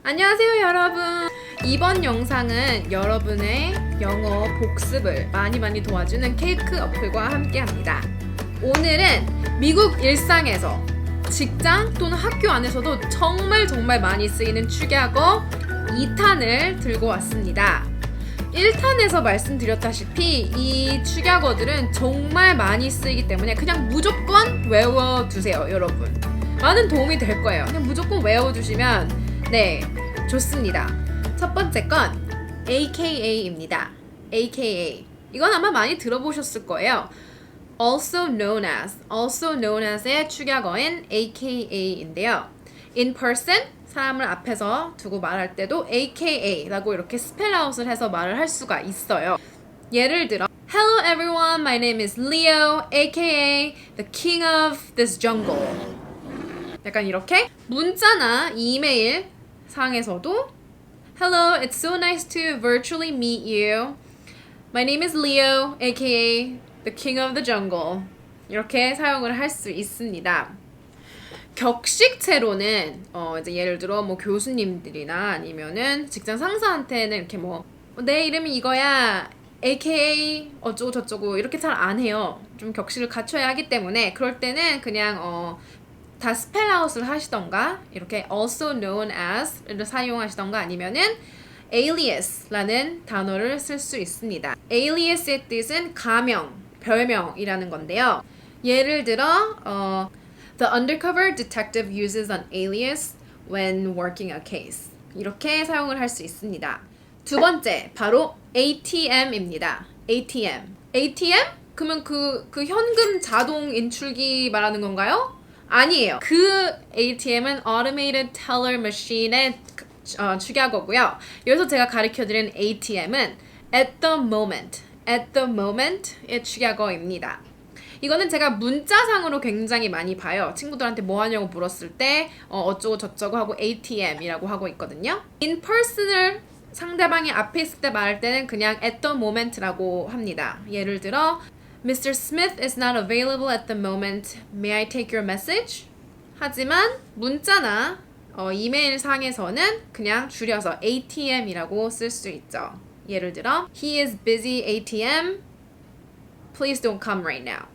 안녕하세요 여러분. 이번 영상은 여러분의 영어 복습을 많이 도와주는 케이크 어플과 함께 합니다. 오늘은 미국 일상에서 직장 또는 학교 안에서도 정말 많이 쓰이는 축약어 2탄을 들고 왔습니다. 1탄에서 말씀드렸다시피 이 축약어들은 정말 많이 쓰이기 때문에 그냥 무조건 외워두세요 여러분. 많은 도움이 될 거예요. 그냥 무조건 외워두시면 네, 좋습니다. 첫 번째 건 AKA입니다. AKA. 이건 아마 많이 들어보셨을 거예요. Also known as의 축약어인 AKA인데요. In person, 사람을 앞에서 두고 말할 때도 AKA라고 이렇게 스펠아웃을 해서 말을 할 수가 있어요. 예를 들어 Hello everyone, my name is Leo, AKA the king of this jungle. 약간 이렇게 문자나 이메일 상에서도 Hello, it's so nice to virtually meet you. My name is Leo, aka the king of the jungle. 이렇게 사용을 할 수 있습니다. 격식체로는 이제 예를 들어 뭐 교수님들이나 아니면은 직장 상사한테는 이렇게 뭐 내 이름이 이거야, aka 어쩌고 저쩌고 이렇게 잘 안 해요. 좀 격식을 갖춰야 하기 때문에 그럴 때는 그냥 다 스펠아웃을 하시던가 이렇게 also known as를 사용하시던가 아니면은 alias라는 단어를 쓸 수 있습니다. alias의 뜻은 가명, 별명이라는 건데요. 예를 들어 The undercover detective uses an alias when working a case. 이렇게 사용을 할 수 있습니다. 두 번째, 바로 ATM입니다. ATM. ATM? 그러면 그 현금 자동 인출기 말하는 건가요? 아니에요. 그 ATM은 Automated Teller Machine의 축약어고요. 여기서 제가 가르쳐드린 ATM은 At the moment의 축약어입니다. 이거는 제가 문자상으로 굉장히 많이 봐요. 친구들한테 뭐 하냐고 물었을 때 어쩌고 저쩌고 하고 ATM이라고 하고 있거든요. In person을 상대방이 앞에 있을 때 말할 때는 그냥 at the moment라고 합니다. 예를 들어 Mr. Smith is not available at the moment. May I take your message? 하지만 문자나 이메일 상에서는 그냥 줄여서 ATM이라고 쓸 수 있죠. 예를 들어 He is busy ATM. Please don't come right now.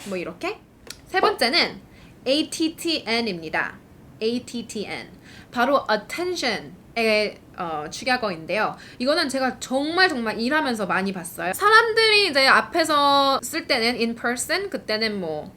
뭐 이렇게. 세 번째는 ATTN입니다. ATTN. 바로 attention의 축약어인데요. 이거는 제가 정말 일하면서 많이 봤어요. 사람들이 이제 앞에서 쓸 때는 in person, 그때는 뭐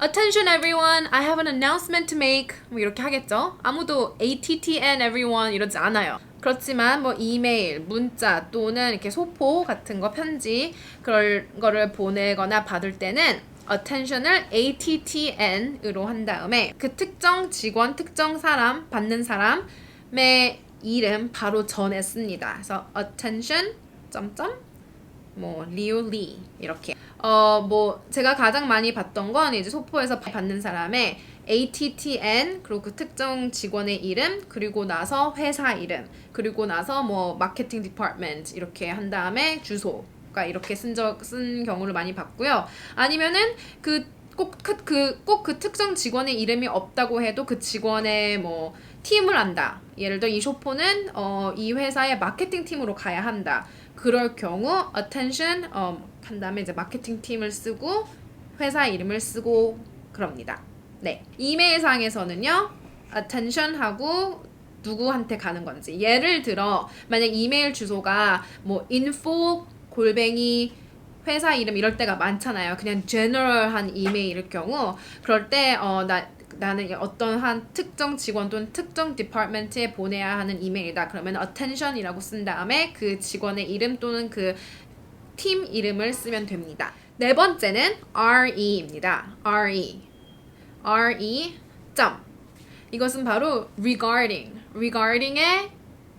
Attention everyone, I have an announcement to make. 뭐 이렇게 하겠죠. 아무도 ATTN everyone 이러지 않아요. 그렇지만 뭐 이메일, 문자 또는 이렇게 소포 같은 거 편지 그럴 거를 보내거나 받을 때는 attention을 ATTN으로 한 다음에 그 특정 직원, 특정 사람, 받는 사람의 이름 바로 전에 씁니다. 그래서 attention 뭐 리오 리 이렇게 뭐 제가 가장 많이 봤던 건 이제 소포에서 받는 사람의 ATTN 그리고 그 특정 직원의 이름 그리고 나서 회사 이름 그리고 나서 뭐 마케팅 디파트먼트 이렇게 한 다음에 주소가 이렇게 쓴 경우를 많이 봤고요. 아니면은 꼭 그 특정 직원의 이름이 없다고 해도 그 직원의 뭐 팀을 안다. 예를 들어 이 쇼포는 이 회사의 마케팅 팀으로 가야 한다. 그럴 경우 attention 한 다음에 이제 마케팅 팀을 쓰고 회사 이름을 쓰고 그럽니다. 네. 이메일 상에서는요. attention 하고 누구한테 가는 건지. 예를 들어 만약 이메일 주소가 뭐 info 회사 이름 이럴 때가 많잖아요. 그냥 general한 이메일일 경우 그럴 때 나는 어떤 한 특정 직원 또는 특정 디파트먼트에 보내야 하는 이메일이다. 그러면 attention이라고 쓴 다음에 그 직원의 이름 또는 그 팀 이름을 쓰면 됩니다. 네 번째는 RE입니다. RE. 이것은 바로 regarding의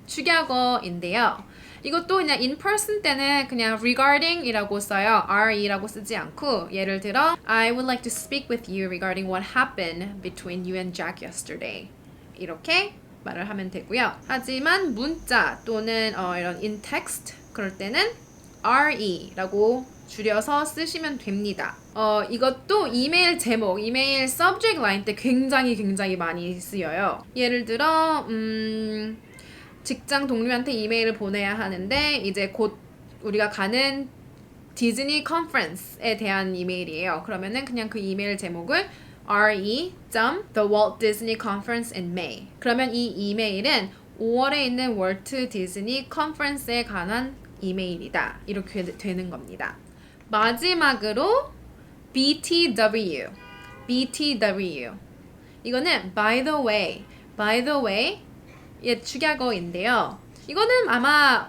축약어인데요. 이것도 그냥 in person 때는 그냥 regarding이라고 써요. RE라고 쓰지 않고 예를 들어 I would like to speak with you regarding what happened between you and Jack yesterday. 이렇게 말을 하면 되고요. 하지만 문자 또는 이런 in text 그럴 때는 RE라고 줄여서 쓰시면 됩니다. 이것도 이메일 제목, 이메일 subject line 때 굉장히 많이 쓰여요. 예를 들어 직장 동료한테 이메일을 보내야 하는데 이제 곧 우리가 가는 디즈니 컨퍼런스에 대한 이메일이에요. 그러면은 그냥 그 이메일 제목을 re. The Walt Disney Conference in May. 그러면 이 이메일은 5월에 있는 월트 디즈니 컨퍼런스에 관한 이메일이다. 이렇게 되는 겁니다. 마지막으로 BTW. 이거는 by the way. 의 축약어인데요. 이거는 아마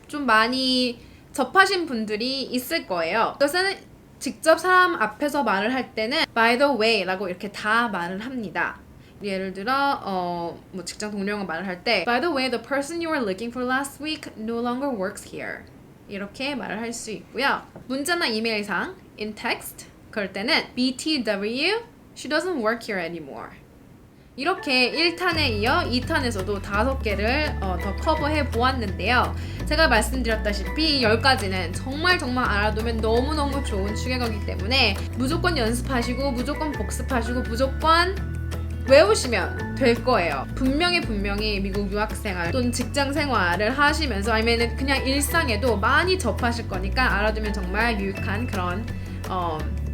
좀 많이 접하신 분들이 있을 거예요. 이것은 직접 사람 앞에서 말을 할 때는 by the way 라고 이렇게 다 말을 합니다. 예를 들어 뭐 직장 동료가 말을 할 때 by the way, the person you were looking for last week no longer works here. 이렇게 말을 할 수 있고요. 문자나 이메일상 in text 그럴 때는 BTW, she doesn't work here anymore. 이렇게 1탄에 이어 2탄에서도 5개를 더 커버해 보았는데요. 제가 말씀드렸다시피 10가지는 정말 알아두면 너무너무 좋은 축약어이기 때문에 무조건 연습하시고 무조건 복습하시고 무조건 외우시면 될 거예요. 분명히 미국 유학생활 또는 직장생활을 하시면서 아니면 그냥 일상에도 많이 접하실 거니까 알아두면 정말 유익한 그런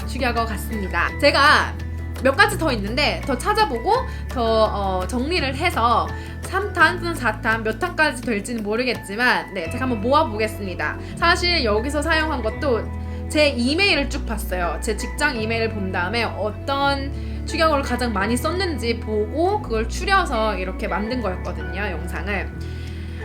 축약어 같습니다. 제가 몇 가지 더 있는데 더 찾아보고 더 정리를 해서 3탄 또는 4탄 몇 탄까지 될지는 모르겠지만 제가 한번 모아보겠습니다. 사실 여기서 사용한 것도 제 이메일을 쭉 봤어요. 제 직장 이메일을 본 다음에 어떤 축약어를 가장 많이 썼는지 보고 그걸 추려서 이렇게 만든 거였거든요, 영상을.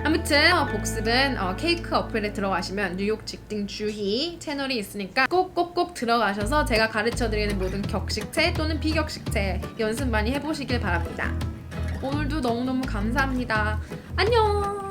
아무튼 복습은 케이크 어플에 들어가시면 뉴욕 직딩 주희 채널이 있으니까 꼭 들어가셔서 제가 가르쳐드리는 모든 격식체 또는 비격식체 연습 많이 해보시길 바랍니다. 오늘도 너무너무 감사합니다. 안녕.